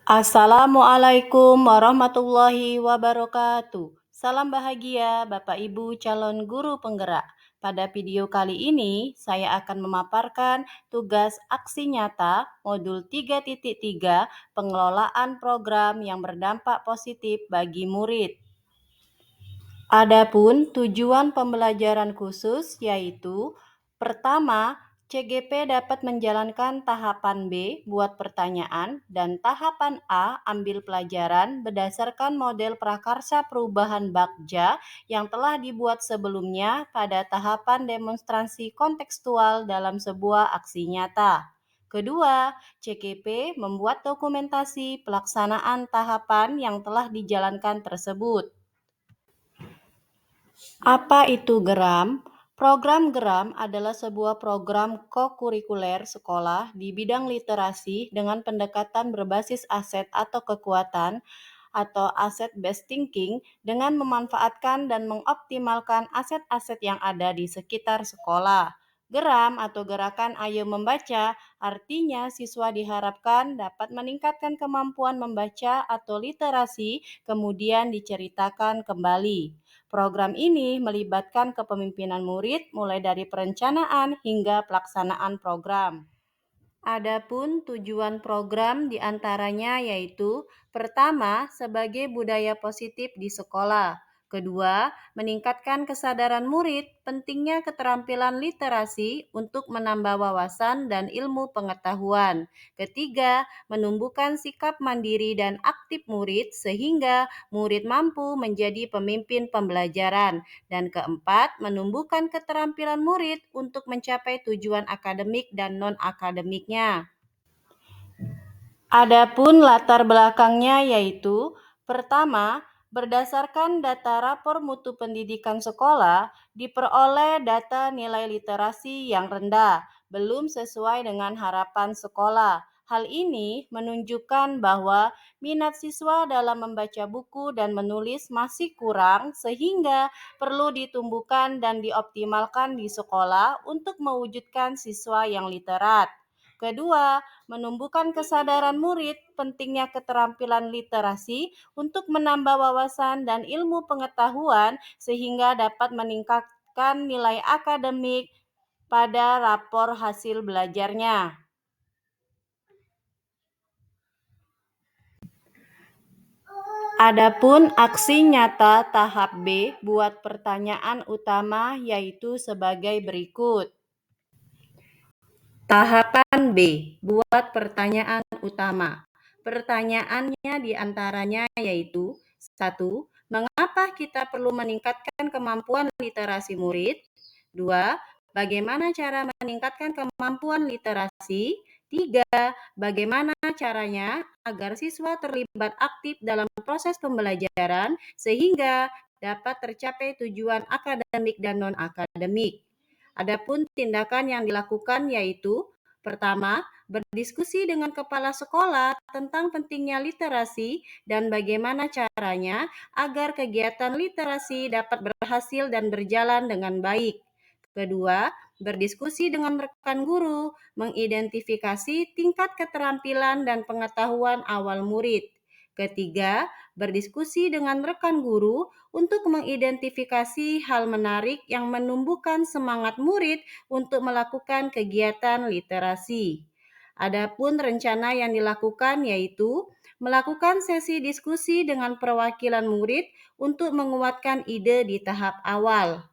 Assalamualaikum warahmatullahi wabarakatuh. Salam bahagia Bapak Ibu calon guru penggerak. Pada video kali ini, saya akan memaparkan tugas aksi nyata modul 3.3 pengelolaan program yang berdampak positif bagi murid. Adapun tujuan pembelajaran khusus yaitu pertama, CGP dapat menjalankan tahapan B buat pertanyaan dan tahapan A ambil pelajaran berdasarkan model prakarsa perubahan Bagja yang telah dibuat sebelumnya pada tahapan demonstrasi kontekstual dalam sebuah aksi nyata. Kedua, CGP membuat dokumentasi pelaksanaan tahapan yang telah dijalankan tersebut. Apa itu GERAM? Program GERAM adalah sebuah program kokurikuler sekolah di bidang literasi dengan pendekatan berbasis aset atau kekuatan atau asset-based thinking dengan memanfaatkan dan mengoptimalkan aset-aset yang ada di sekitar sekolah. GERAM atau Gerakan Ayo Membaca artinya siswa diharapkan dapat meningkatkan kemampuan membaca atau literasi kemudian diceritakan kembali. Program ini melibatkan kepemimpinan murid mulai dari perencanaan hingga pelaksanaan program. Adapun tujuan program diantaranya yaitu pertama, sebagai budaya positif di sekolah. Kedua, meningkatkan kesadaran murid pentingnya keterampilan literasi untuk menambah wawasan dan ilmu pengetahuan. Ketiga, menumbuhkan sikap mandiri dan aktif murid sehingga murid mampu menjadi pemimpin pembelajaran. Dan keempat, menumbuhkan keterampilan murid untuk mencapai tujuan akademik dan non-akademiknya. Adapun latar belakangnya yaitu pertama, berdasarkan data rapor mutu pendidikan sekolah, diperoleh data nilai literasi yang rendah, belum sesuai dengan harapan sekolah. Hal ini menunjukkan bahwa minat siswa dalam membaca buku dan menulis masih kurang sehingga perlu ditumbuhkan dan dioptimalkan di sekolah untuk mewujudkan siswa yang literat. Kedua, menumbuhkan kesadaran murid pentingnya keterampilan literasi untuk menambah wawasan dan ilmu pengetahuan sehingga dapat meningkatkan nilai akademik pada rapor hasil belajarnya. Adapun aksi nyata tahap B buat pertanyaan utama yaitu sebagai berikut. Tahapan B, buat pertanyaan utama. Pertanyaannya diantaranya yaitu 1. Mengapa kita perlu meningkatkan kemampuan literasi murid? 2. Bagaimana cara meningkatkan kemampuan literasi? 3. Bagaimana caranya agar siswa terlibat aktif dalam proses pembelajaran sehingga dapat tercapai tujuan akademik dan non-akademik? Adapun tindakan yang dilakukan yaitu pertama, berdiskusi dengan kepala sekolah tentang pentingnya literasi dan bagaimana caranya agar kegiatan literasi dapat berhasil dan berjalan dengan baik. Kedua, berdiskusi dengan rekan guru, mengidentifikasi tingkat keterampilan dan pengetahuan awal murid. Ketiga, berdiskusi dengan rekan guru untuk mengidentifikasi hal menarik yang menumbuhkan semangat murid untuk melakukan kegiatan literasi. Adapun rencana yang dilakukan yaitu melakukan sesi diskusi dengan perwakilan murid untuk menguatkan ide di tahap awal.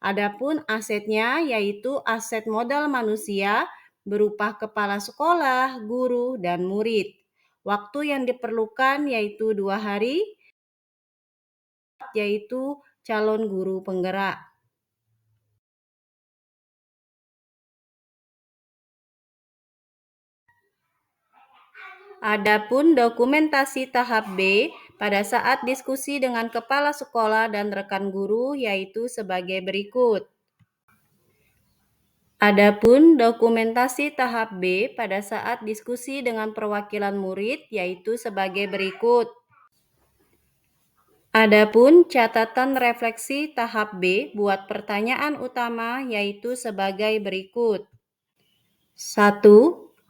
Adapun asetnya yaitu aset modal manusia berupa kepala sekolah, guru, dan murid. Waktu yang diperlukan yaitu 2 hari, yaitu calon guru penggerak. Adapun dokumentasi tahap B pada saat diskusi dengan kepala sekolah dan rekan guru yaitu sebagai berikut. Adapun dokumentasi tahap B pada saat diskusi dengan perwakilan murid yaitu sebagai berikut. Adapun catatan refleksi tahap B buat pertanyaan utama yaitu sebagai berikut. 1.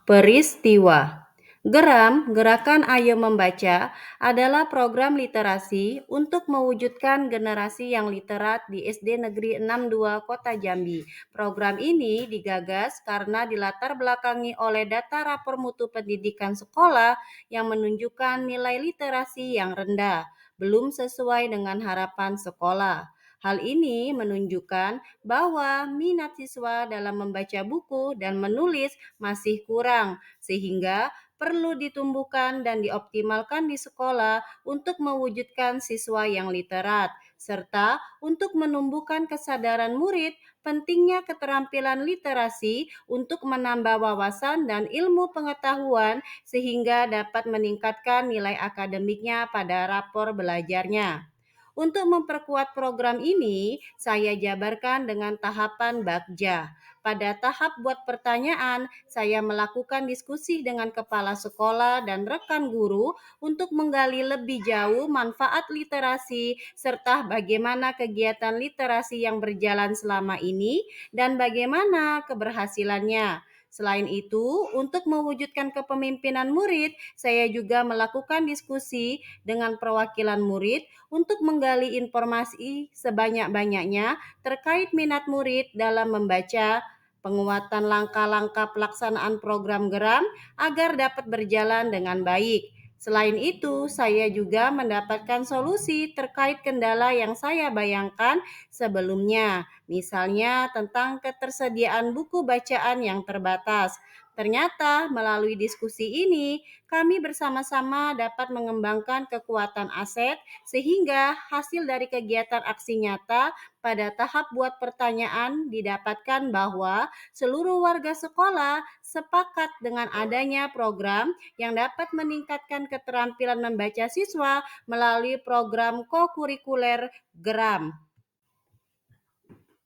Peristiwa. Geram, Gerakan Ayo Membaca, adalah program literasi untuk mewujudkan generasi yang literat di SD Negeri 62 Kota Jambi. Program ini digagas karena dilatar belakangi oleh data rapor mutu pendidikan sekolah yang menunjukkan nilai literasi yang rendah, belum sesuai dengan harapan sekolah. Hal ini menunjukkan bahwa minat siswa dalam membaca buku dan menulis masih kurang, sehingga perlu ditumbuhkan dan dioptimalkan di sekolah untuk mewujudkan siswa yang literat, serta untuk menumbuhkan kesadaran murid pentingnya keterampilan literasi untuk menambah wawasan dan ilmu pengetahuan sehingga dapat meningkatkan nilai akademiknya pada rapor belajarnya. Untuk memperkuat program ini, saya jabarkan dengan tahapan Bagja. Pada tahap buat pertanyaan, saya melakukan diskusi dengan kepala sekolah dan rekan guru untuk menggali lebih jauh manfaat literasi serta bagaimana kegiatan literasi yang berjalan selama ini dan bagaimana keberhasilannya. Selain itu, untuk mewujudkan kepemimpinan murid, saya juga melakukan diskusi dengan perwakilan murid untuk menggali informasi sebanyak-banyaknya terkait minat murid dalam membaca, penguatan langkah-langkah pelaksanaan program geram agar dapat berjalan dengan baik. Selain itu, saya juga mendapatkan solusi terkait kendala yang saya bayangkan sebelumnya, misalnya tentang ketersediaan buku bacaan yang terbatas. Ternyata melalui diskusi ini, kami bersama-sama dapat mengembangkan kekuatan aset sehingga hasil dari kegiatan aksi nyata pada tahap buat pertanyaan didapatkan bahwa seluruh warga sekolah sepakat dengan adanya program yang dapat meningkatkan keterampilan membaca siswa melalui program kokurikuler geram.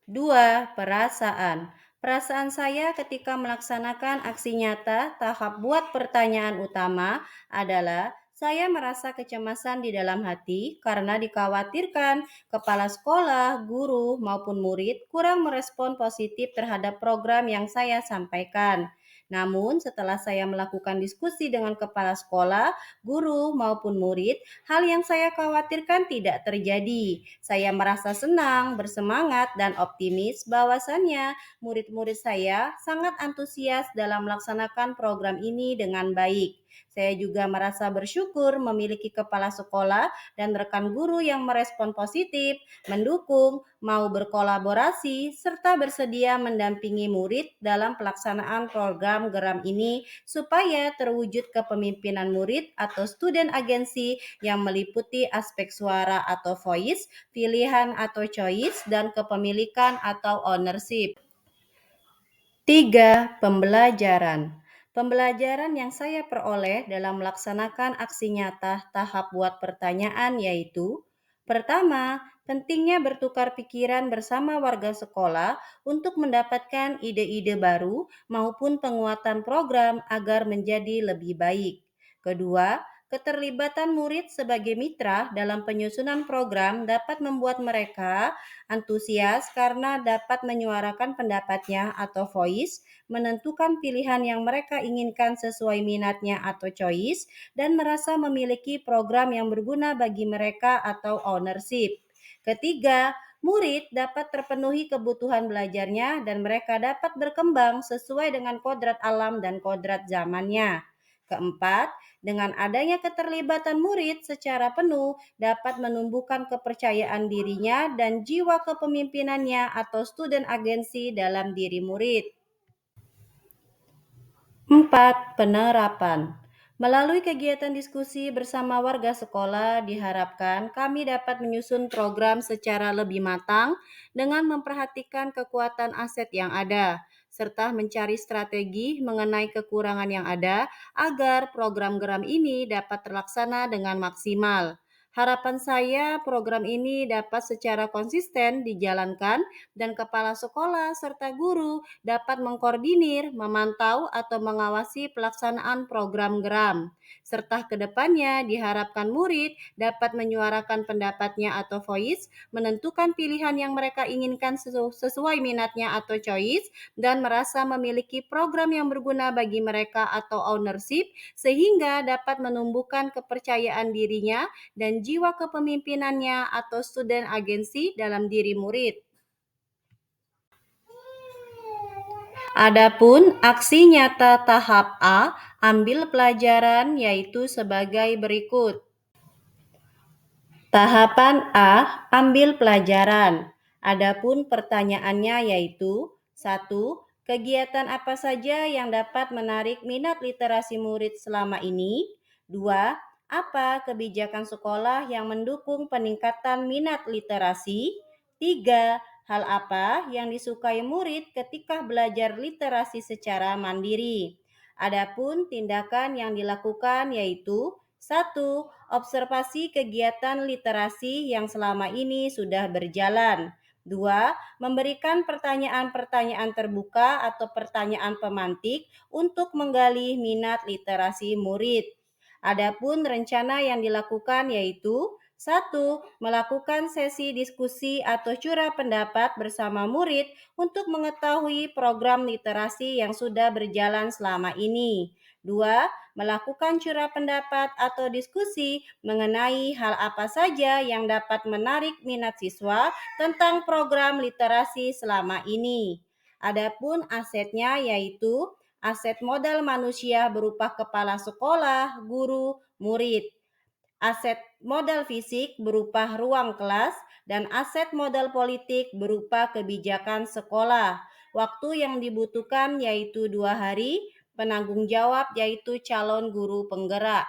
2. Perasaan. Perasaan saya ketika melaksanakan aksi nyata tahap buat pertanyaan utama adalah saya merasa kecemasan di dalam hati karena dikhawatirkan kepala sekolah, guru, maupun murid kurang merespon positif terhadap program yang saya sampaikan. Namun, setelah saya melakukan diskusi dengan kepala sekolah, guru, maupun murid, hal yang saya khawatirkan tidak terjadi. Saya merasa senang, bersemangat, dan optimis bahwasannya murid-murid saya sangat antusias dalam melaksanakan program ini dengan baik. Saya juga merasa bersyukur memiliki kepala sekolah dan rekan guru yang merespon positif, mendukung, mau berkolaborasi, serta bersedia mendampingi murid dalam pelaksanaan program geram ini supaya terwujud kepemimpinan murid atau student agency yang meliputi aspek suara atau voice, pilihan atau choice, dan kepemilikan atau ownership. 3. Pembelajaran. Pembelajaran yang saya peroleh dalam melaksanakan aksi nyata tahap buat pertanyaan yaitu: pertama, pentingnya bertukar pikiran bersama warga sekolah untuk mendapatkan ide-ide baru maupun penguatan program agar menjadi lebih baik. Kedua, keterlibatan murid sebagai mitra dalam penyusunan program dapat membuat mereka antusias karena dapat menyuarakan pendapatnya atau voice, menentukan pilihan yang mereka inginkan sesuai minatnya atau choice, dan merasa memiliki program yang berguna bagi mereka atau ownership. Ketiga, murid dapat terpenuhi kebutuhan belajarnya dan mereka dapat berkembang sesuai dengan kodrat alam dan kodrat zamannya. Keempat, dengan adanya keterlibatan murid secara penuh dapat menumbuhkan kepercayaan dirinya dan jiwa kepemimpinannya atau student agensi dalam diri murid. 4. Penerapan. Melalui kegiatan diskusi bersama warga sekolah, diharapkan kami dapat menyusun program secara lebih matang dengan memperhatikan kekuatan aset yang ada, serta mencari strategi mengenai kekurangan yang ada agar program geram ini dapat terlaksana dengan maksimal. Harapan saya program ini dapat secara konsisten dijalankan dan kepala sekolah serta guru dapat mengkoordinir, memantau, atau mengawasi pelaksanaan program geram. Serta kedepannya diharapkan murid dapat menyuarakan pendapatnya atau voice, menentukan pilihan yang mereka inginkan sesuai minatnya atau choice, dan merasa memiliki program yang berguna bagi mereka atau ownership, sehingga dapat menumbuhkan kepercayaan dirinya dan jiwa kepemimpinannya atau student agency dalam diri murid. Adapun aksi nyata tahap A, ambil pelajaran yaitu sebagai berikut. Tahapan A, ambil pelajaran. Adapun pertanyaannya yaitu 1. Kegiatan apa saja yang dapat menarik minat literasi murid selama ini? 2. Apa kebijakan sekolah yang mendukung peningkatan minat literasi? 3. Hal apa yang disukai murid ketika belajar literasi secara mandiri? Adapun tindakan yang dilakukan yaitu 1. Observasi kegiatan literasi yang selama ini sudah berjalan. 2. Memberikan pertanyaan-pertanyaan terbuka atau pertanyaan pemantik untuk menggali minat literasi murid. Adapun rencana yang dilakukan yaitu 1. Melakukan sesi diskusi atau curah pendapat bersama murid untuk mengetahui program literasi yang sudah berjalan selama ini. 2. Melakukan curah pendapat atau diskusi mengenai hal apa saja yang dapat menarik minat siswa tentang program literasi selama ini. Adapun asetnya yaitu aset modal manusia berupa kepala sekolah, guru, murid. Aset modal fisik berupa ruang kelas dan aset modal politik berupa kebijakan sekolah. Waktu yang dibutuhkan yaitu 2 hari, penanggung jawab yaitu calon guru penggerak.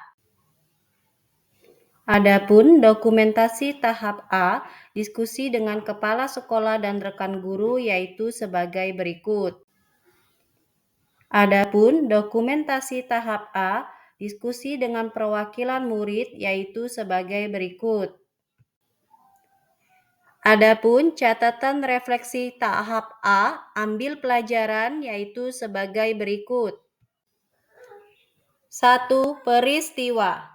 Adapun dokumentasi tahap A, diskusi dengan kepala sekolah dan rekan guru yaitu sebagai berikut. Adapun dokumentasi tahap A, diskusi dengan perwakilan murid yaitu sebagai berikut. Adapun catatan refleksi tahap A, ambil pelajaran yaitu sebagai berikut. 1. Peristiwa.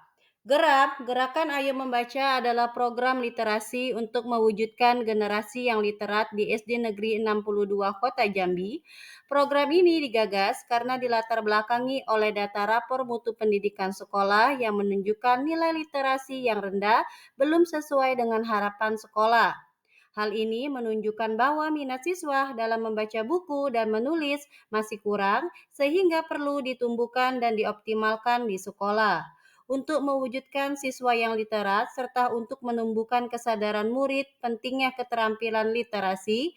Gerakan Ayo Membaca adalah program literasi untuk mewujudkan generasi yang literat di SD Negeri 62 Kota Jambi. Program ini digagas karena dilatar belakangi oleh data rapor mutu pendidikan sekolah yang menunjukkan nilai literasi yang rendah belum sesuai dengan harapan sekolah. Hal ini menunjukkan bahwa minat siswa dalam membaca buku dan menulis masih kurang, sehingga perlu ditumbuhkan dan dioptimalkan di sekolah. Untuk mewujudkan siswa yang literat serta untuk menumbuhkan kesadaran murid pentingnya keterampilan literasi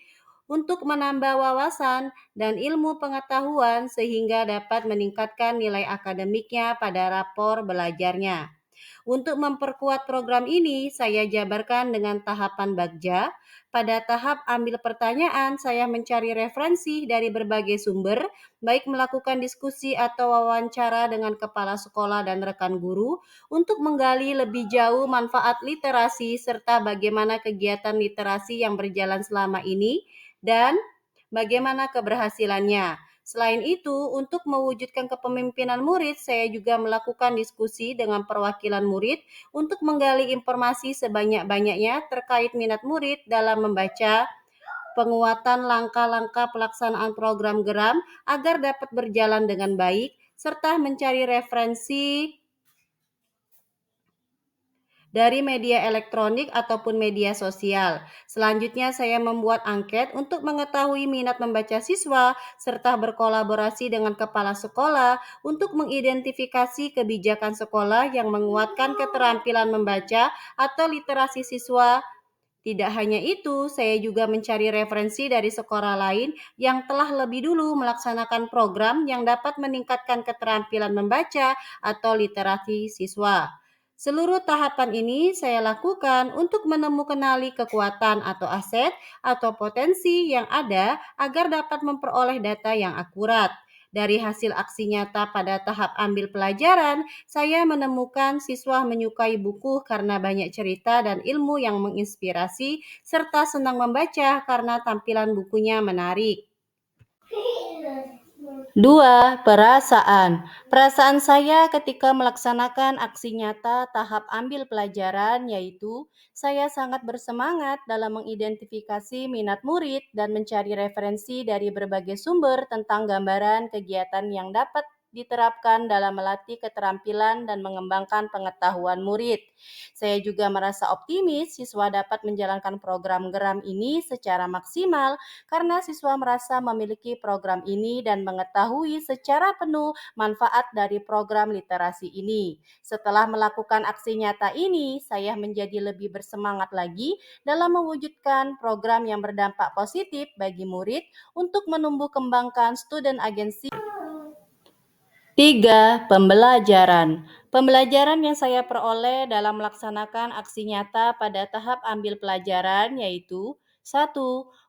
untuk menambah wawasan dan ilmu pengetahuan sehingga dapat meningkatkan nilai akademiknya pada rapor belajarnya. Untuk memperkuat program ini, saya jabarkan dengan tahapan Bagja. Pada tahap ambil pertanyaan, saya mencari referensi dari berbagai sumber, baik melakukan diskusi atau wawancara dengan kepala sekolah dan rekan guru, untuk menggali lebih jauh manfaat literasi serta bagaimana kegiatan literasi yang berjalan selama ini, dan bagaimana keberhasilannya. Selain itu, untuk mewujudkan kepemimpinan murid, saya juga melakukan diskusi dengan perwakilan murid untuk menggali informasi sebanyak-banyaknya terkait minat murid dalam membaca, penguatan langkah-langkah pelaksanaan program geram agar dapat berjalan dengan baik, serta mencari referensi dari media elektronik ataupun media sosial. Selanjutnya saya membuat angket untuk mengetahui minat membaca siswa serta berkolaborasi dengan kepala sekolah untuk mengidentifikasi kebijakan sekolah yang menguatkan keterampilan membaca atau literasi siswa. Tidak hanya itu, saya juga mencari referensi dari sekolah lain yang telah lebih dulu melaksanakan program yang dapat meningkatkan keterampilan membaca atau literasi siswa. Seluruh tahapan ini saya lakukan untuk menemukan kekuatan atau aset atau potensi yang ada agar dapat memperoleh data yang akurat. Dari hasil aksi nyata pada tahap ambil pelajaran, saya menemukan siswa menyukai buku karena banyak cerita dan ilmu yang menginspirasi, serta senang membaca karena tampilan bukunya menarik. 2. Perasaan. Perasaan saya ketika melaksanakan aksi nyata tahap ambil pelajaran yaitu saya sangat bersemangat dalam mengidentifikasi minat murid dan mencari referensi dari berbagai sumber tentang gambaran kegiatan yang dapat diterapkan dalam melatih keterampilan dan mengembangkan pengetahuan murid. Saya juga merasa optimis siswa dapat menjalankan program geram ini secara maksimal karena siswa merasa memiliki program ini dan mengetahui secara penuh manfaat dari program literasi ini. Setelah melakukan aksi nyata ini, saya menjadi lebih bersemangat lagi dalam mewujudkan program yang berdampak positif bagi murid untuk menumbuh kembangkan student agency. 3. Pembelajaran. Pembelajaran yang saya peroleh dalam melaksanakan aksi nyata pada tahap ambil pelajaran yaitu 1.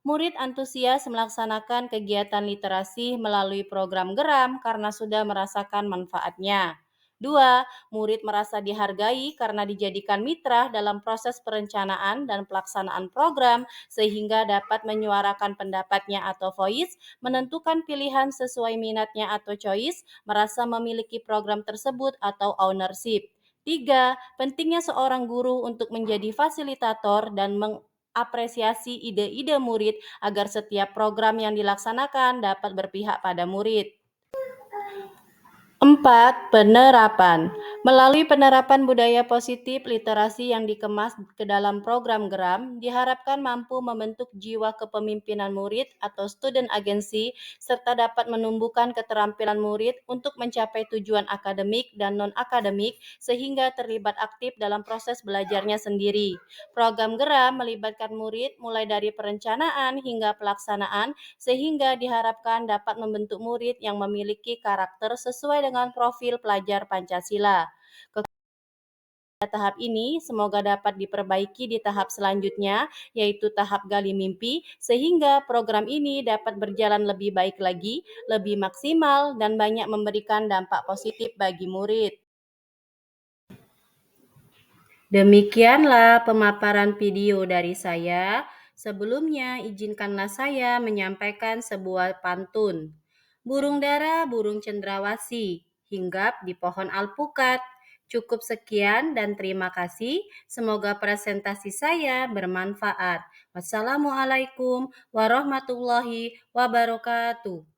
Murid antusias melaksanakan kegiatan literasi melalui program geram karena sudah merasakan manfaatnya. 2. Murid merasa dihargai karena dijadikan mitra dalam proses perencanaan dan pelaksanaan program sehingga dapat menyuarakan pendapatnya atau voice, menentukan pilihan sesuai minatnya atau choice, merasa memiliki program tersebut atau ownership. 3. Pentingnya seorang guru untuk menjadi fasilitator dan mengapresiasi ide-ide murid agar setiap program yang dilaksanakan dapat berpihak pada murid. 4. Penerapan. Melalui penerapan budaya positif literasi yang dikemas ke dalam program geram, diharapkan mampu membentuk jiwa kepemimpinan murid atau student agency, serta dapat menumbuhkan keterampilan murid untuk mencapai tujuan akademik dan non-akademik, sehingga terlibat aktif dalam proses belajarnya sendiri. Program geram melibatkan murid mulai dari perencanaan hingga pelaksanaan, sehingga diharapkan dapat membentuk murid yang memiliki karakter sesuai dengan profil pelajar Pancasila. Tahap ini semoga dapat diperbaiki di tahap selanjutnya, yaitu tahap gali mimpi, sehingga program ini dapat berjalan lebih baik lagi, lebih maksimal, dan banyak memberikan dampak positif bagi murid. Demikianlah pemaparan video dari saya. Sebelumnya, izinkanlah saya menyampaikan sebuah pantun. Burung dara, burung cendrawasih, hinggap di pohon alpukat. Cukup sekian dan terima kasih. Semoga presentasi saya bermanfaat. Wassalamualaikum warahmatullahi wabarakatuh.